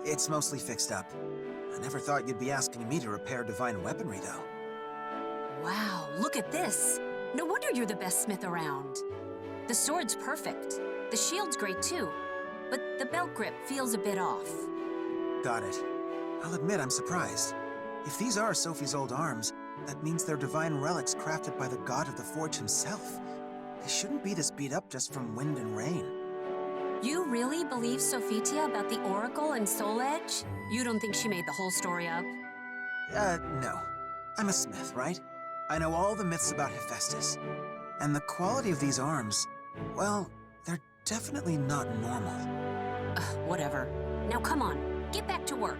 It's mostly fixed up. I never thought you'd be asking me to repair divine weaponry, though. Wow, look at this. No wonder you're the best smith around. The sword's perfect. The shield's great too. But the belt grip feels a bit off. Got it. I'll admit I'm surprised. If these are Sophie's old arms, that means they're divine relics crafted by the god of the forge himself. They shouldn't be this beat up just from wind and rain. You really believe Sophitia about the Oracle and Soul Edge? You don't think she made the whole story up? No. I'm a smith, right? I know all the myths about Hephaestus. And the quality of these arms, well, they're definitely not normal. Whatever. Now come on, get back to work.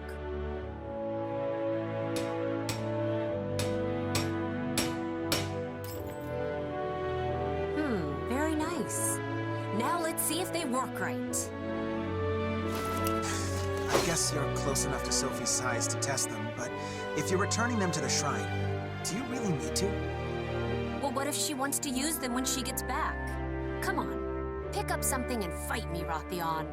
Very nice. Now let's see if they work right. I guess you're close enough to Sophie's size to test them, but if you're returning them to the shrine, do you really need to? Well, what if she wants to use them when she gets back? Come on, pick up something and fight me, Rothion.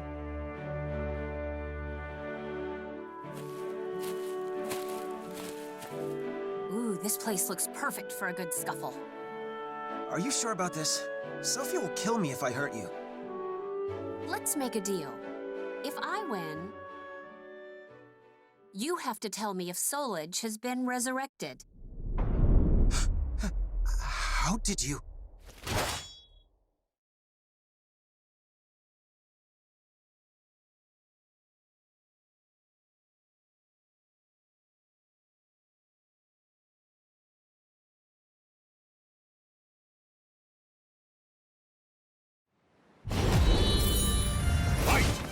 Ooh, this place looks perfect for a good scuffle. Are you sure about this? Sophie will kill me if I hurt you. Let's make a deal. If I win, you have to tell me if Soul Edge has been resurrected. How did you...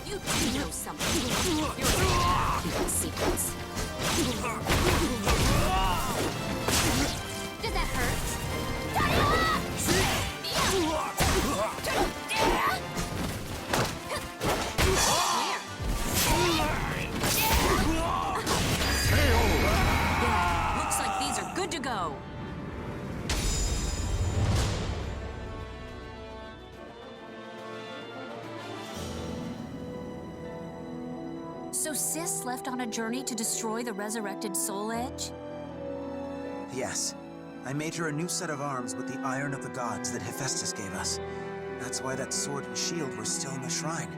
You do know something. You're right. Keeping secrets. Did that hurt? Yeah, looks like these are good to go. So Sis left on a journey to destroy the resurrected Soul Edge? Yes. I made her a new set of arms with the iron of the gods that Hephaestus gave us. That's why that sword and shield were still in the shrine.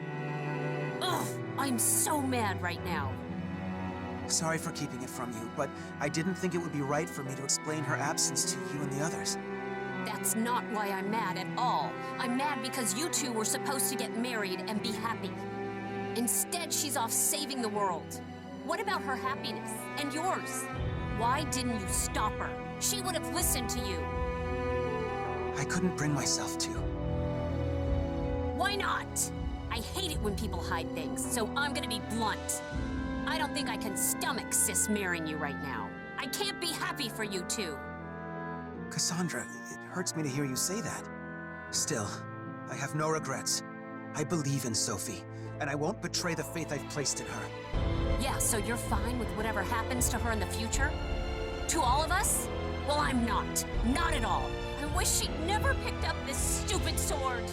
Ugh, I'm so mad right now. Sorry for keeping it from you, but I didn't think it would be right for me to explain her absence to you and the others. That's not why I'm mad at all. I'm mad because you two were supposed to get married and be happy. Instead, she's off saving the world. What about her happiness and yours? Why didn't you stop her? She would have listened to you. I couldn't bring myself to. Why not? I hate it when people hide things, so I'm gonna be blunt. I don't think I can stomach Sis marrying you right now. I can't be happy for you two. Cassandra, it hurts me to hear you say that. Still, I have no regrets. I believe in Sophie, and I won't betray the faith I've placed in her. Yeah, so you're fine with whatever happens to her in the future? To all of us? Well, I'm not. Not at all. I wish she'd never picked up this stupid sword.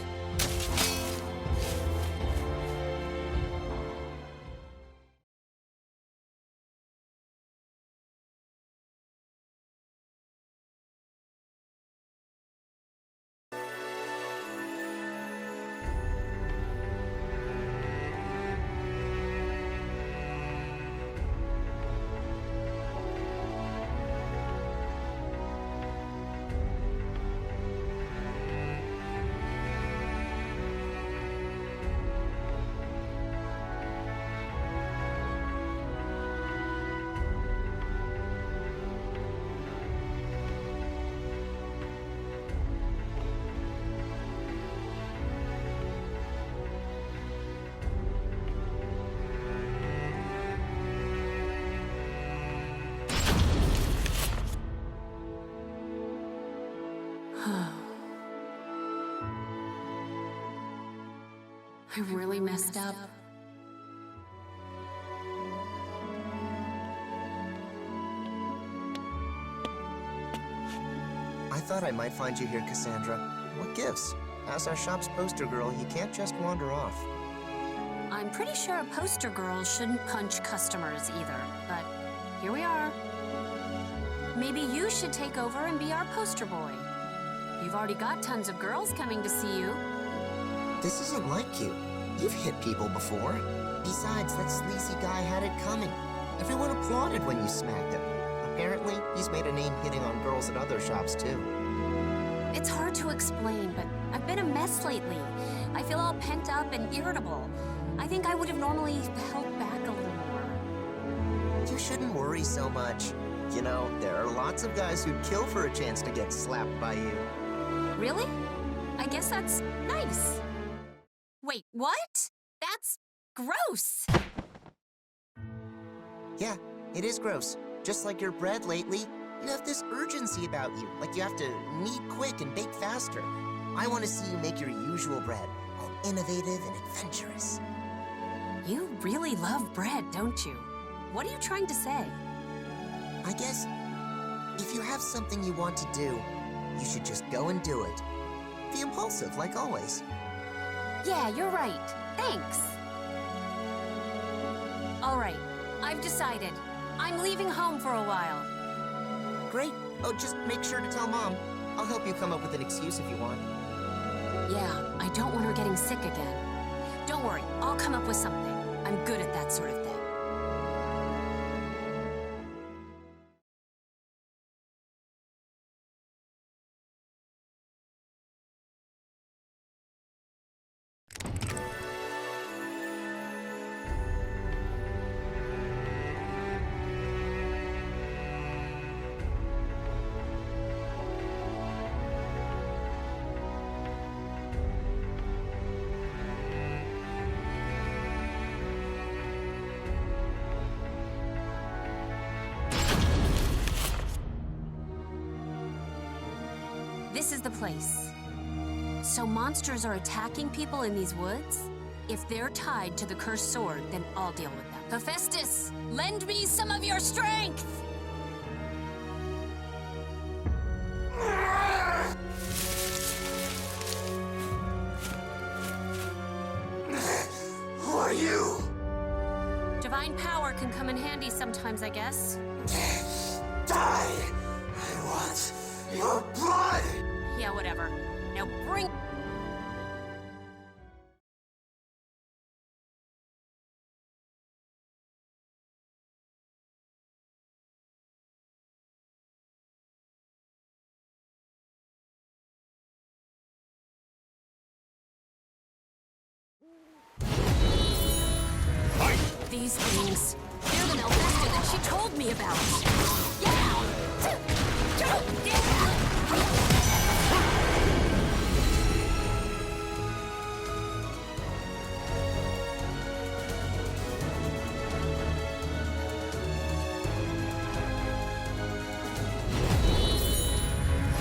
I really messed up. I thought I might find you here, Cassandra. What gives? As our shop's poster girl, you can't just wander off. I'm pretty sure poster girls shouldn't punch customers either, but here we are. Maybe you should take over and be our poster boy. You've already got tons of girls coming to see you. This isn't like you. You've hit people before. Besides, that sleazy guy had it coming. Everyone applauded when you smacked him. Apparently, he's made a name hitting on girls at other shops, too. It's hard to explain, but I've been a mess lately. I feel all pent up and irritable. I think I would have normally held back a little more. You shouldn't worry so much. You know, there are lots of guys who'd kill for a chance to get slapped by you. Really? I guess that's nice. Wait, what? That's gross. Yeah, it is gross. Just like your bread lately, you have this urgency about you, like you have to knead quick and bake faster. I want to see you make your usual bread, all innovative and adventurous. You really love bread, don't you? What are you trying to say? I guess, if you have something you want to do, you should just go and do it. Be impulsive, like always. Yeah, you're right. Thanks. All right, I've decided. I'm leaving home for a while. Great. Oh, just make sure to tell Mom. I'll help you come up with an excuse if you want. Yeah, I don't want her getting sick again. Don't worry, I'll come up with something. I'm good at that sort of thing. This is the place. So monsters are attacking people in these woods? If they're tied to the cursed sword, then I'll deal with them. Hephaestus, lend me some of your strength! Who are you? Divine power can come in handy sometimes, I guess. Die! I want your blood! Yeah, whatever. Now bring... These things, they're the Melvesta that she told me about.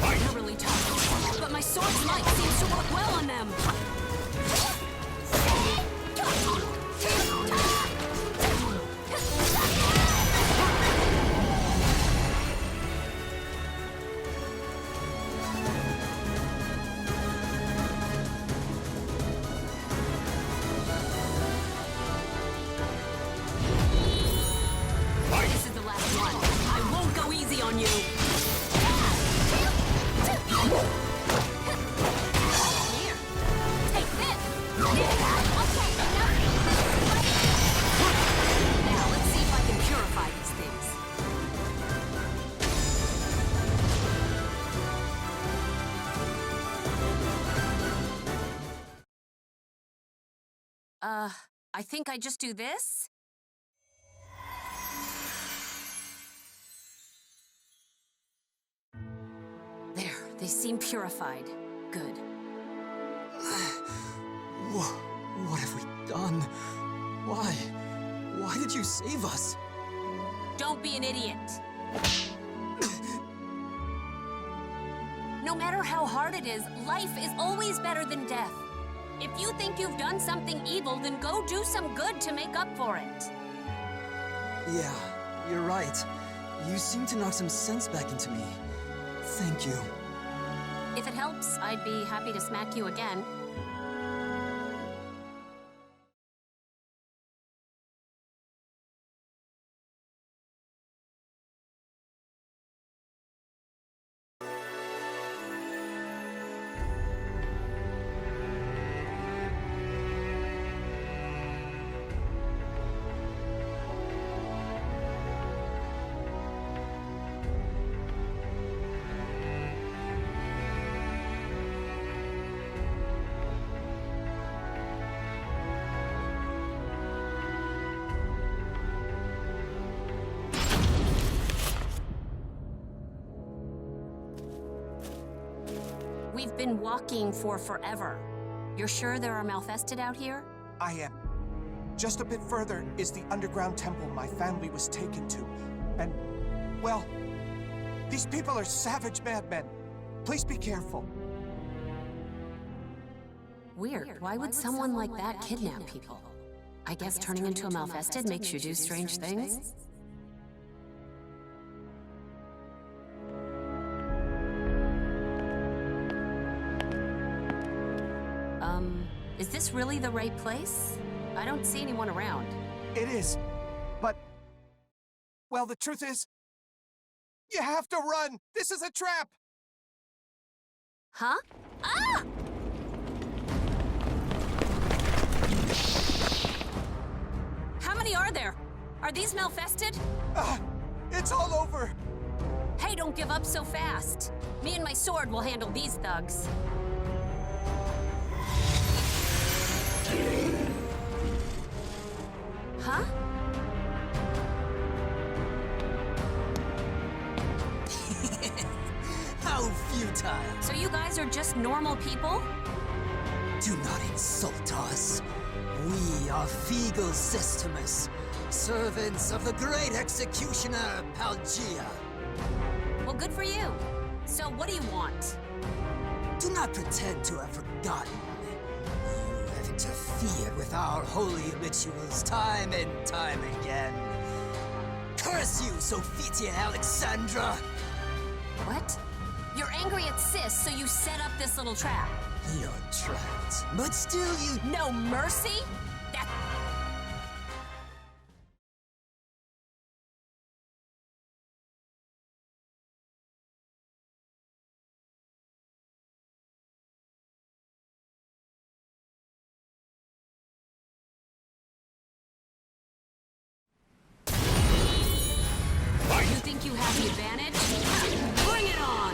They're really tough, but my sword's light seems to work well on them. This is the last one. I won't go easy on you. Here, take this. Okay, enough. Now let's see if I can purify these things. I think I just do this? There, they seem purified. Good. What have we done? Why? Why did you save us? Don't be an idiot. No matter how hard it is, life is always better than death. If you think you've done something evil, then go do some good to make up for it. Yeah, you're right. You seem to knock some sense back into me. Thank you. If it helps, I'd be happy to smack you again. been walking for forever. You're sure there are Malfested out here? I am. Just a bit further is the underground temple my family was taken to. And, well, these people are savage madmen. Please be careful. Weird. Why would someone like that kidnap people? I guess turning into a Malfested makes you do strange things? Is this really the right place? I don't see anyone around. It is. But, well, the truth is, you have to run! This is a trap! Huh? Ah! How many are there? Are these Malfested? It's all over! Hey, don't give up so fast. Me and my sword will handle these thugs. Huh? How futile! So you guys are just normal people? Do not insult us. We are Feegle Systemus, servants of the great executioner Palgia. Well, good for you. So what do you want? Do not pretend to have forgotten. You have interfered with our holy rituals time and time again. Curse you, Sophia Alexandra! What? You're angry at Sis, so you set up this little trap. You're trapped, but still you... No mercy? That... You think you have the advantage? Bring it on!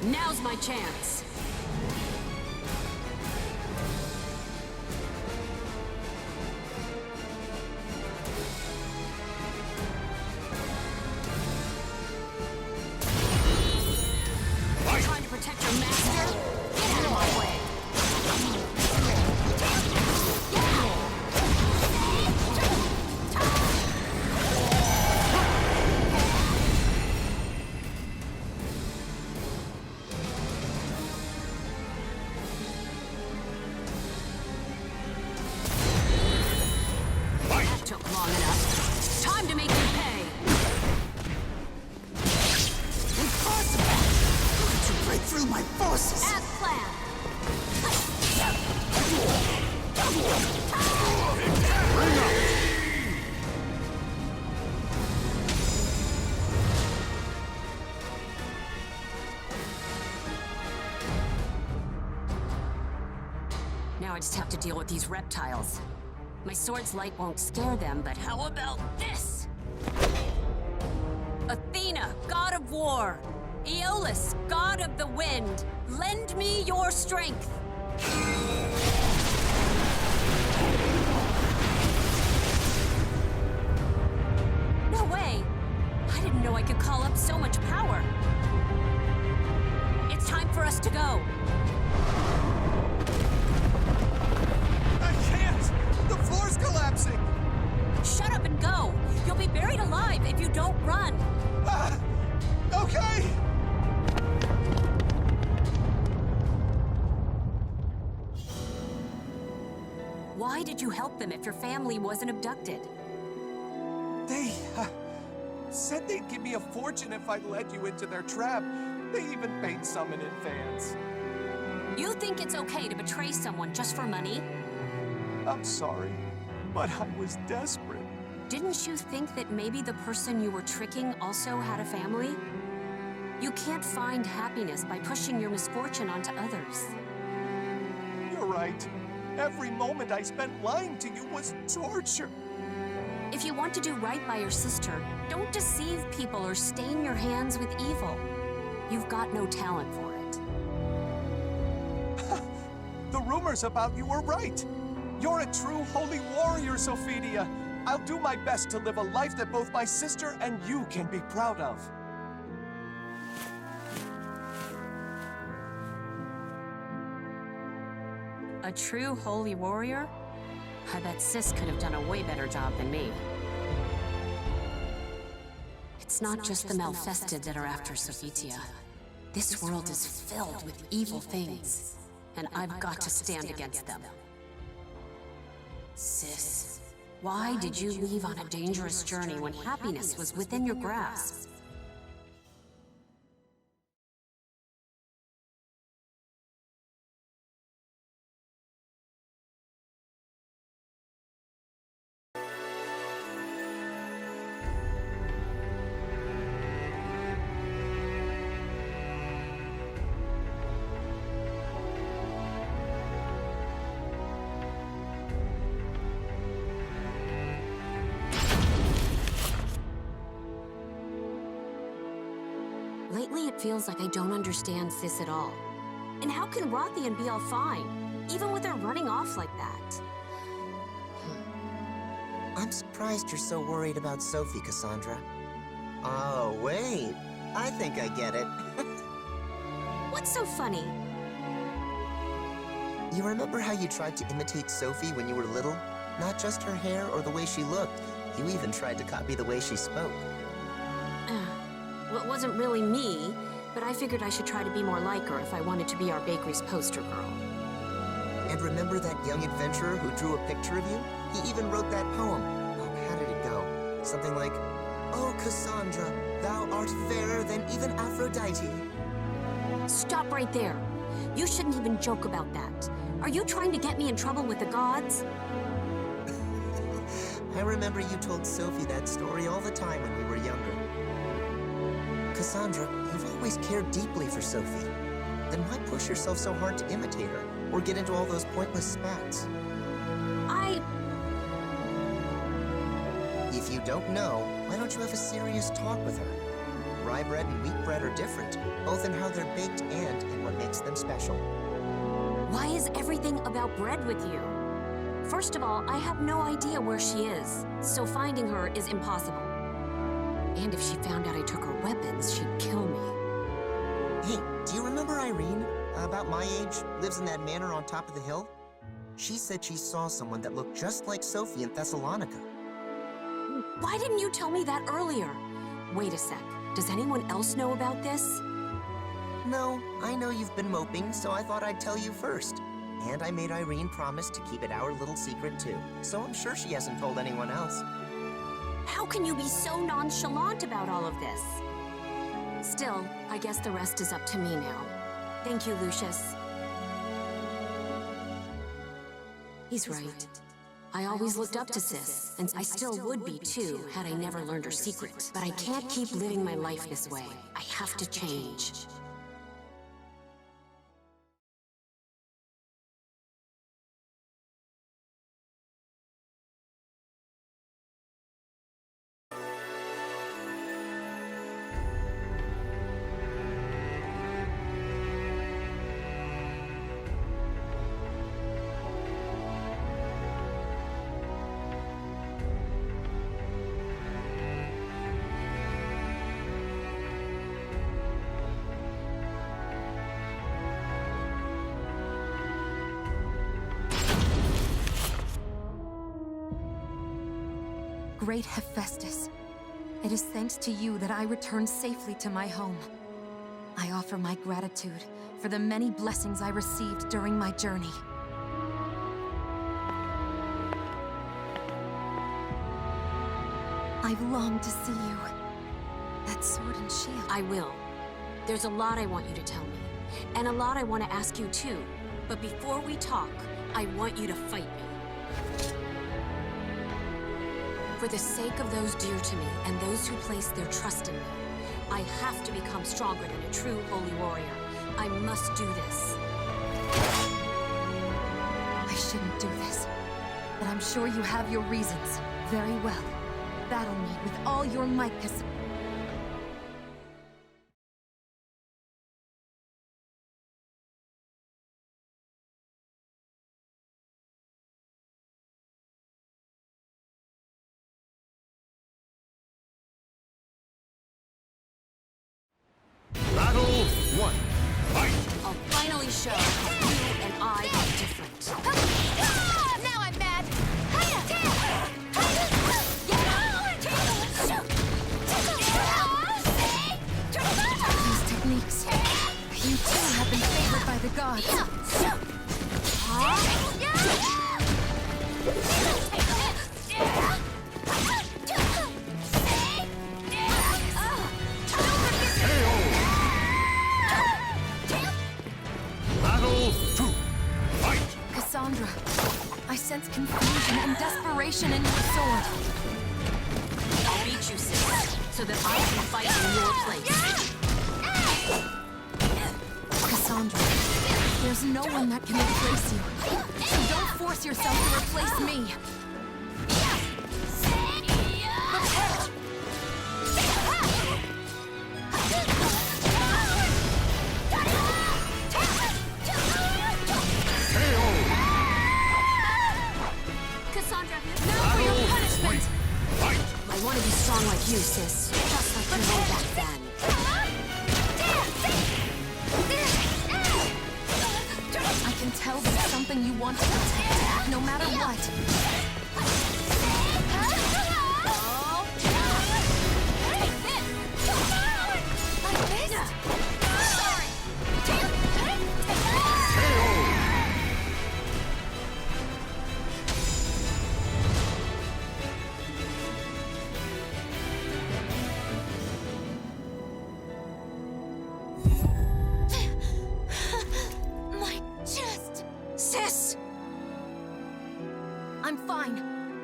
Now's my chance. Trying to protect your master? Get out of my way. Now I just have to deal with these reptiles. My sword's light won't scare them, but how about this? Athena, god of war. Aeolus, god of the wind. Lend me your strength. No way! I didn't know I could call up so much power. It's time for us to go. I can't! The floor's collapsing! Shut up and go! You'll be buried alive if you don't run! Ah! Okay! Why did you help them if your family wasn't abducted? They said they'd give me a fortune if I led you into their trap. They even paid some in advance. You think it's okay to betray someone just for money? I'm sorry, but I was desperate. Didn't you think that maybe the person you were tricking also had a family? You can't find happiness by pushing your misfortune onto others. You're right. Every moment I spent lying to you was torture. If you want to do right by your sister, don't deceive people or stain your hands with evil. You've got no talent for it. The rumors about you were right. You're a true holy warrior, Sophia. I'll do my best to live a life that both my sister and you can be proud of. A true holy warrior? I bet Sis could have done a way better job than me. It's not just the Malfested that are after Sophia. This world is filled with evil things, and I've got to stand against them. Sis, why did you leave on a dangerous journey when happiness was within your grasp? Lately, it feels like I don't understand Sis at all. And how can Rothian be all fine, even with her running off like that? I'm surprised you're so worried about Sophie, Cassandra. Oh, wait. I think I get it. What's so funny? You remember how you tried to imitate Sophie when you were little? Not just her hair or the way she looked. You even tried to copy the way she spoke. Well, it wasn't really me, but I figured I should try to be more like her if I wanted to be our bakery's poster girl. And remember that young adventurer who drew a picture of you? He even wrote that poem. Oh, how did it go? Something like, "Oh, Cassandra, thou art fairer than even Aphrodite." Stop right there. You shouldn't even joke about that. Are you trying to get me in trouble with the gods? I remember you told Sophie that story all the time when we were younger. Cassandra, you've always cared deeply for Sophie. Then why push yourself so hard to imitate her, or get into all those pointless spats? If you don't know, why don't you have a serious talk with her? Rye bread and wheat bread are different, both in how they're baked and in what makes them special. Why is everything about bread with you? First of all, I have no idea where she is, so finding her is impossible. And if she found out I took her weapons, she'd kill me. Hey, do you remember Irene? About my age, lives in that manor on top of the hill? She said she saw someone that looked just like Sophie in Thessalonica. Why didn't you tell me that earlier? Wait a sec. Does anyone else know about this? No, I know you've been moping, so I thought I'd tell you first. And I made Irene promise to keep it our little secret too, so I'm sure she hasn't told anyone else. How can you be so nonchalant about all of this? Still, I guess the rest is up to me now. Thank you, Lucius. He's right. I always looked up to Sis, and I still would be too, had I never learned her secret. But I can't keep living my life this way. I have to change. great Hephaestus, it is thanks to you that I returned safely to my home. I offer my gratitude for the many blessings I received during my journey. I've longed to see you. That sword and shield. I will. There's a lot I want you to tell me, and a lot I want to ask you too. But before we talk, I want you to fight me. For the sake of those dear to me and those who place their trust in me, I have to become stronger than a true holy warrior. I must do this. I shouldn't do this, but I'm sure you have your reasons. Very well. Battle me with all your might, Cassandra. Battle 1. Fight! I'll finally show how you and I are different. Now I'm mad! These techniques, you too have been favored by the gods. Battle 2. Fight! Cassandra, I sense confusion and desperation in your sword. I'll beat you, sis, so that I can fight in your place. Cassandra, there's no one that can replace you. So don't force yourself to replace me. Cassandra, now for your punishment! Fight! I want to be strong like you, sis. Just like you were back then. I can tell there's something you want to protect, no matter what. My chest! Sis! I'm fine.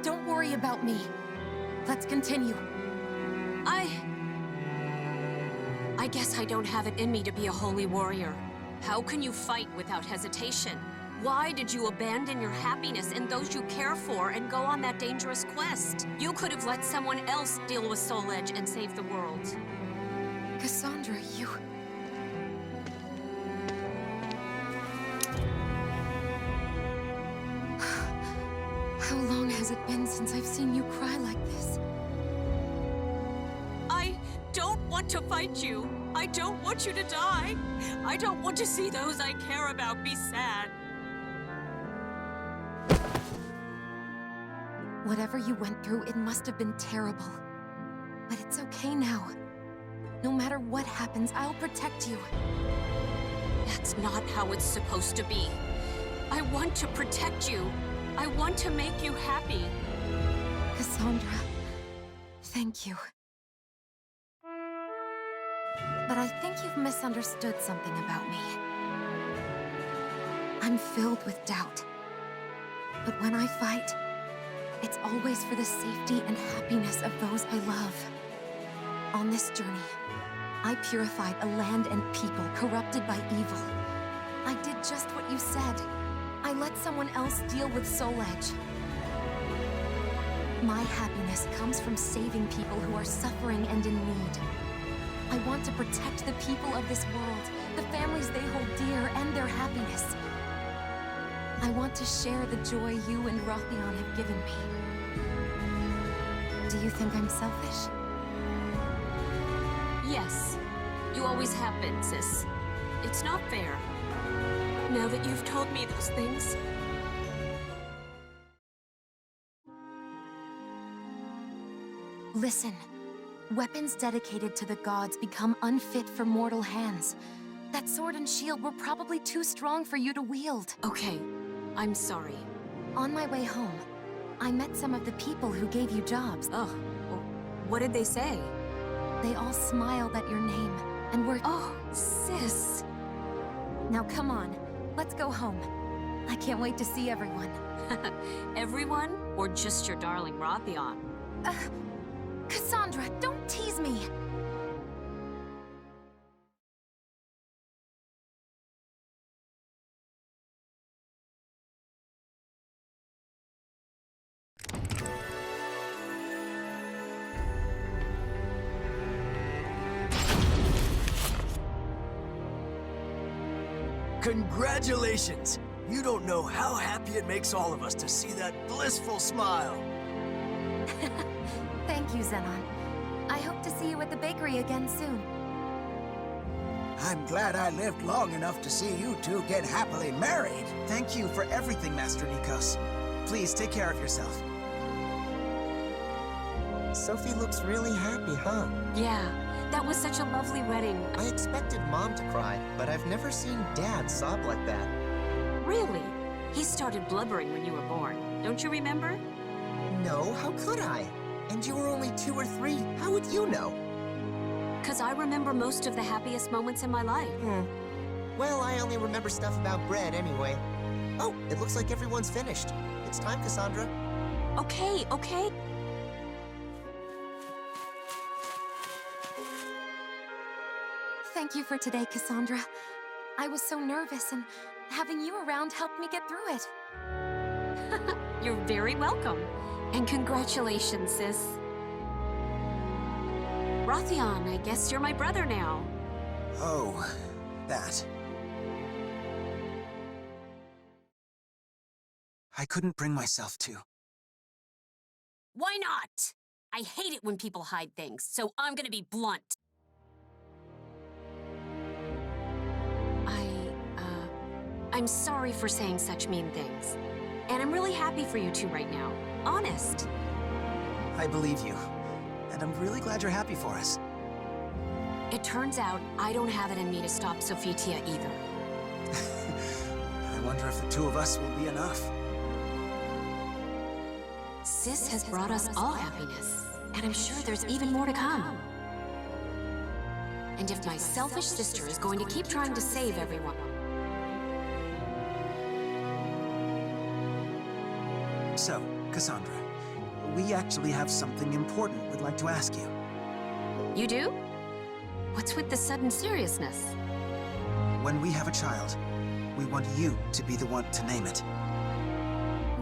Don't worry about me. Let's continue. I guess I don't have it in me to be a holy warrior. How can you fight without hesitation? Why did you abandon your happiness and those you care for and go on that dangerous quest? You could have let someone else deal with Soul Edge and save the world. Cassandra, you... How long has it been since I've seen you cry like this? I don't want to fight you. I don't want you to die. I don't want to see those I care about be sad. Whatever you went through, it must have been terrible. But it's okay now. No matter what happens, I'll protect you. That's not how it's supposed to be. I want to protect you. I want to make you happy. Cassandra, thank you. But I think you've misunderstood something about me. I'm filled with doubt. But when I fight, it's always for the safety and happiness of those I love. On this journey, I purified a land and people corrupted by evil. I did just what you said. I let someone else deal with Soul Edge. My happiness comes from saving people who are suffering and in need. I want to protect the people of this world, the families they hold dear, and their happiness. I want to share the joy you and Rothion have given me. Do you think I'm selfish? Yes, you always have been, sis. It's not fair. Now that you've told me those things, Listen, weapons dedicated to the gods become unfit for mortal hands. That sword and shield were probably too strong for you to wield. Okay, I'm sorry. On my way home, I met some of the people who gave you jobs. Ugh, what did they say? They all smiled at your name and were... Oh, sis. Now come on, let's go home. I can't wait to see everyone. Everyone? Or just your darling Rothion? Cassandra, don't tease me! Congratulations! You don't know how happy it makes all of us to see that blissful smile. Thank you, Zenon. I hope to see you at the bakery again soon. I'm glad I lived long enough to see you two get happily married. Thank you for everything, Master Nikos. Please take care of yourself. Sophie looks really happy, huh? Yeah, that was such a lovely wedding. I expected Mom to cry, but I've never seen Dad sob like that. Really? He started blubbering when you were born. Don't you remember? No, how could I? And you were only 2 or 3. How would you know? 'Cause I remember most of the happiest moments in my life. Well, I only remember stuff about bread anyway. Oh, it looks like everyone's finished. It's time, Cassandra. Okay, okay. Thank you for today, Cassandra. I was so nervous, and having you around helped me get through it. You're very welcome. And congratulations, sis. Rothion, I guess you're my brother now. Oh, that. I couldn't bring myself to. Why not? I hate it when people hide things, so I'm gonna be blunt. I'm sorry for saying such mean things. And I'm really happy for you two right now. Honest. I believe you. And I'm really glad you're happy for us. It turns out I don't have it in me to stop Sophitia either. I wonder if the two of us will be enough. Sis has brought us all happiness, and I'm sure there's even more to come. And if my selfish sister is going to keep trying to save everyone... So, Cassandra, we actually have something important we'd like to ask you. You do? What's with the sudden seriousness? When we have a child, we want you to be the one to name it.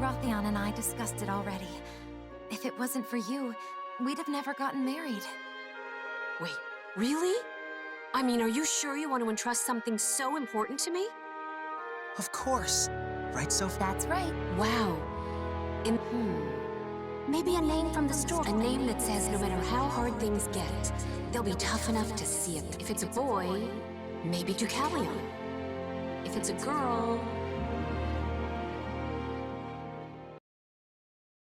Rothion and I discussed it already. If it wasn't for you, we'd have never gotten married. Wait, really? I mean, are you sure you want to entrust something so important to me? Of course. Right, Sophie? That's right. Wow. Maybe a name from the story. A name that says no matter how hard things get, they'll be tough enough to see it. If it's a boy, maybe Deucalion. If it's a girl,